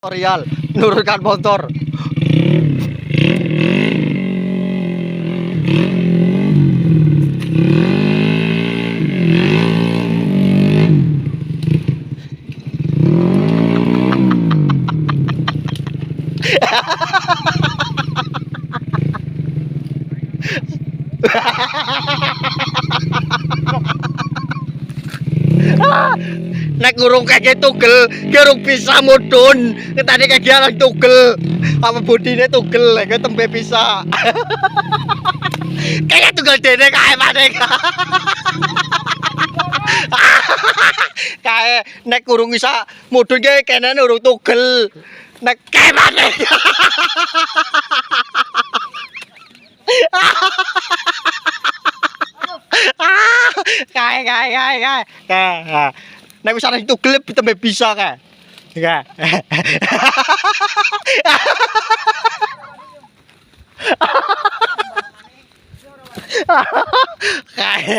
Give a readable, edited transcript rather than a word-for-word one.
Tutorial menurunkan motor. Nek ngurung kaki tugel, gerung bisa mudun. Tadi kaki orang tugel, apa bodine tugel, kayak tembe bisa. Kayak tugel dene kae maneh. Kae nek urung bisa mudun ki kene urung tugel. Nek kae maneh. Kae. Nek wis arep tugel tembe bisa kae. Kae.